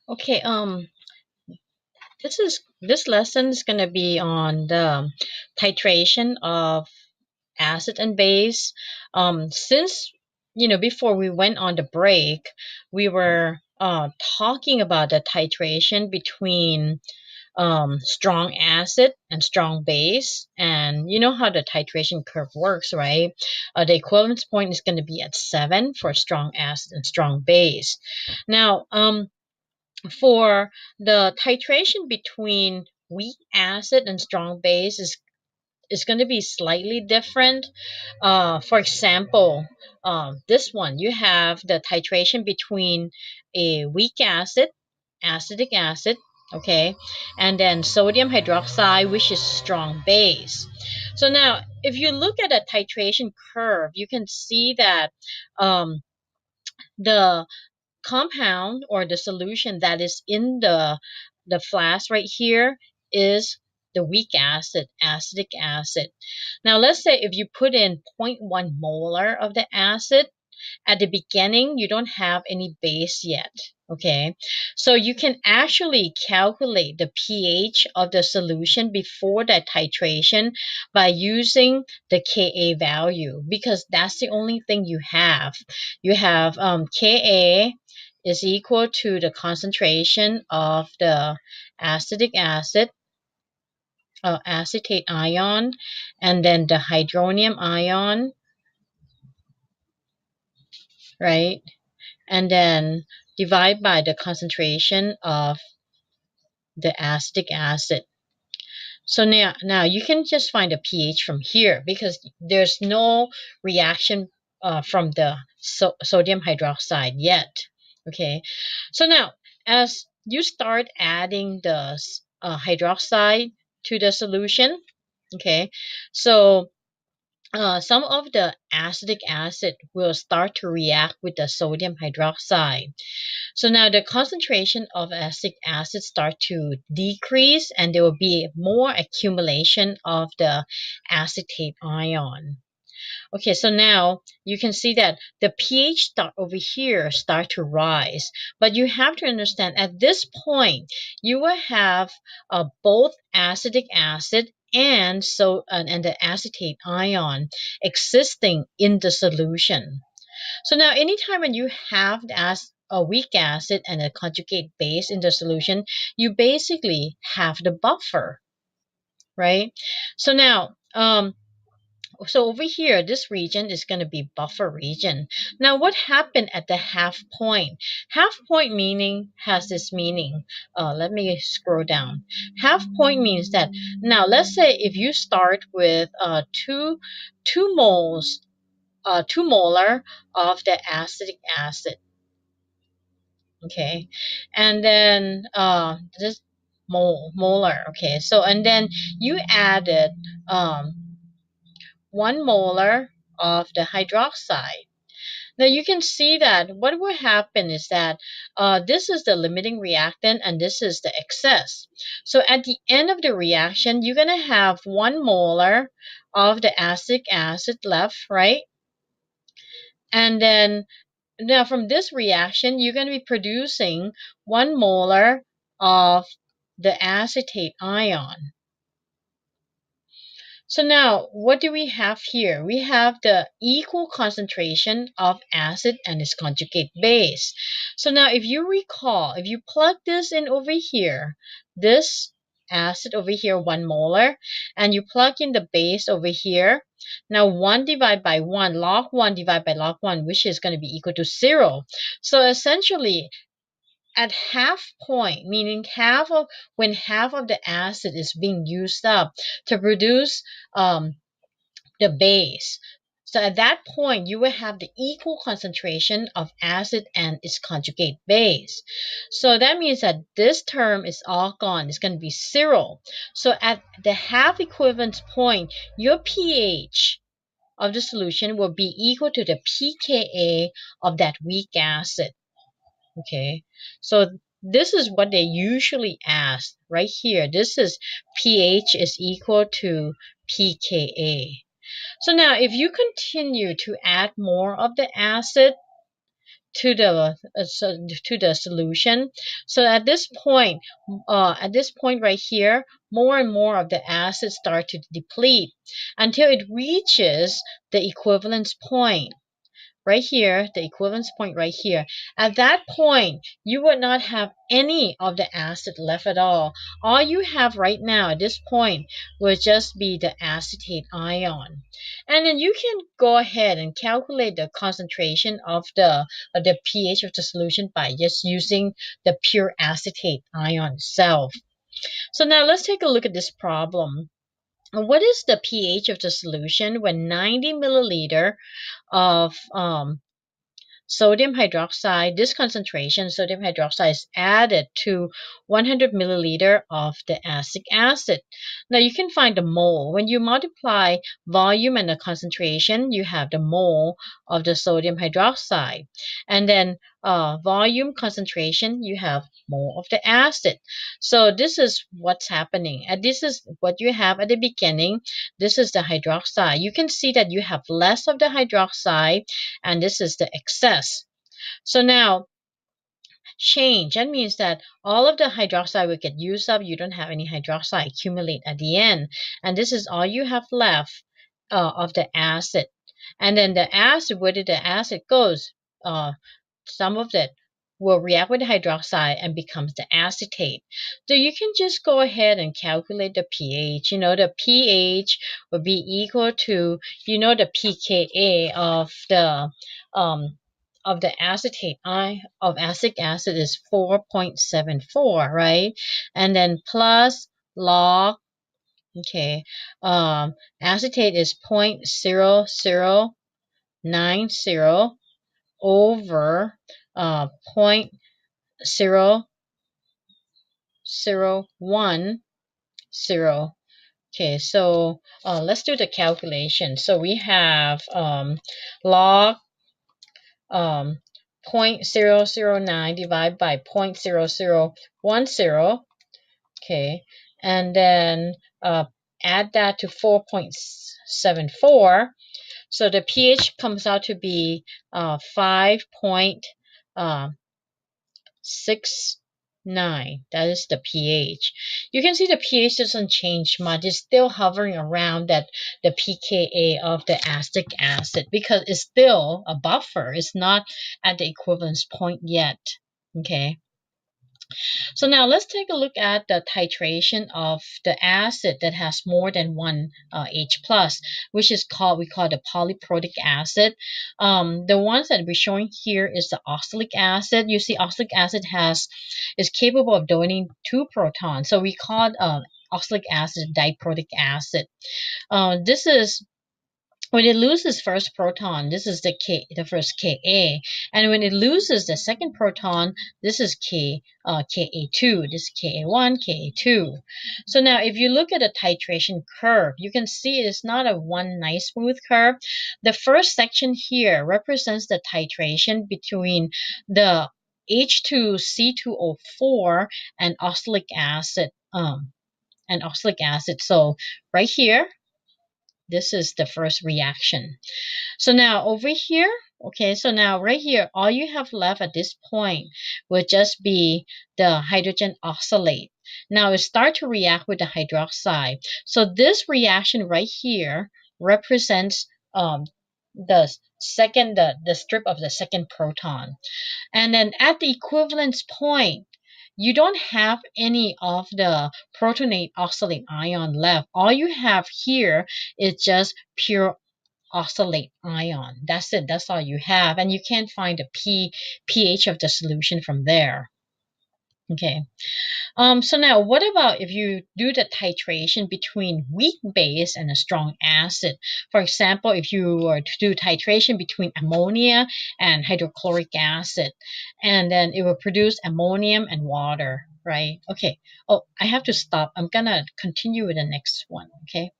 Okay, this lesson is gonna be on the titration of acid and base. Since before we went on the break, we were talking about the titration between strong acid and strong base, and you know how the titration curve works, right? The equivalence point is going to be at 7 for strong acid and strong base. Now, for the titration between weak acid and strong base is going to be slightly different. For example, this one you have the titration between a weak acid, acetic acid, okay, and then sodium hydroxide, which is strong base. So now, if you look at a titration curve, you can see that the compound or the solution that is in the flask right here is the weak acid, acetic acid. Now let's say if you put in zero point 0.1 molar of the acid at the beginning, you don't have any base yet. Okay, so you can actually calculate the pH of the solution before that titration by using the Ka value, because that's the only thing you have. You have Ka is equal to the concentration of the acetic acid, acetate ion, and then the hydronium ion, right? And then divide by the concentration of the acetic acid. So now you can just find the pH from here because there's no reaction from the sodium hydroxide yet. Okay, so now as you start adding the hydroxide to the solution, okay, so some of the acetic acid will start to react with the sodium hydroxide. So now the concentration of acetic acid start to decrease and there will be more accumulation of the acetate ion. Okay, so now you can see that the pH start over here start to rise, but you have to understand at this point you will have both acetic acid and the acetate ion existing in the solution. So now anytime when you have a weak acid and a conjugate base in the solution, you basically have the buffer, right? So now so over here, this region is going to be buffer region. Now, what happened at the half point? Half point meaning has this meaning. Let me scroll down. Half point means that now let's say if you start with two moles, 2 molar of the acetic acid, okay, and then this molar, okay. So and then you added 1 molar of the hydroxide. Now you can see that what will happen is that this is the limiting reactant and this is the excess. So at the end of the reaction, you're going to have 1 molar of the acetic acid left, right? And then now from this reaction, you're going to be producing 1 molar of the acetate ion. So now, what do we have here? We have the equal concentration of acid and its conjugate base. So now, if you recall, if you plug this in over here, this acid over here, 1 molar, and you plug in the base over here, now 1 divided by 1, log 1 divided by log 1, which is going to be equal to 0. So essentially, at half point, meaning when half of the acid is being used up to produce the base. So at that point, you will have the equal concentration of acid and its conjugate base. So that means that this term is all gone. It's going to be 0. So at the half equivalence point, your pH of the solution will be equal to the pKa of that weak acid. Okay, so this is what they usually ask right here. This is pH is equal to pKa. So now if you continue to add more of the acid, to the solution. So at this point right here, more and more of the acids start to deplete until it reaches the equivalence point right here, the equivalence point right here. At that point, you would not have any of the acid left at all. All you have right now at this point will just be the acetate ion. And then you can go ahead and calculate the concentration of the pH of the solution by just using the pure acetate ion itself. So now let's take a look at this problem. What is the pH of the solution when 90 milliliter of sodium hydroxide, this concentration, sodium hydroxide, is added to 100 milliliter of the acetic acid? Now you can find the mole. When you multiply volume and the concentration, you have the mole of the sodium hydroxide. And then volume, concentration, you have mole of the acid. So this is what's happening. And this is what you have at the beginning. This is the hydroxide. You can see that you have less of the hydroxide, and this is the excess. So now change, that means that all of the hydroxide will get used up. You don't have any hydroxide accumulate at the end, and this is all you have left of the acid. And then the acid, where did the acid goes? Some of it will react with the hydroxide and becomes the acetate. So you can just go ahead and calculate the pH. The pH will be equal to, the pKa of the acetate of acetic acid is 4.74, right? And then plus log, okay, acetate is 0.0090 over 0.0010. Okay, so let's do the calculation. So we have log 0.009 divided by 0.0010. Okay, and then add that to 4.74. So the pH comes out to be 5.69. That is the pH. You can see the pH doesn't change much. It's still hovering around the pKa of the acetic acid because it's still a buffer. It's not at the equivalence point yet. Okay. So now let's take a look at the titration of the acid that has more than one H plus, which is we call the polyprotic acid. The ones that we're showing here is the oxalic acid. You see, oxalic acid is capable of donating 2 protons, so we call oxalic acid diprotic acid. This is when it loses first proton, this is the first Ka, and when it loses the second proton, this is Ka2, this is Ka1, Ka2. So now if you look at the titration curve, you can see it's not a one nice smooth curve. The first section here represents the titration between the H2C2O4 and oxalic acid. So right here, this is the first reaction. So now over here, okay, so now right here, all you have left at this point will just be the hydrogen oxalate. Now it starts to react with the hydroxide. So this reaction right here represents the strip of the second proton. And then at the equivalence point, you don't have any of the protonate oxalate ion left. All you have here is just pure oxalate ion. That's it. That's all you have. And you can't find the pH of the solution from there. Okay. So now what about if you do the titration between weak base and a strong acid? For example, if you were to do titration between ammonia and hydrochloric acid, and then it will produce ammonium and water, right? Okay. Oh, I have to stop. I'm gonna continue with the next one, okay?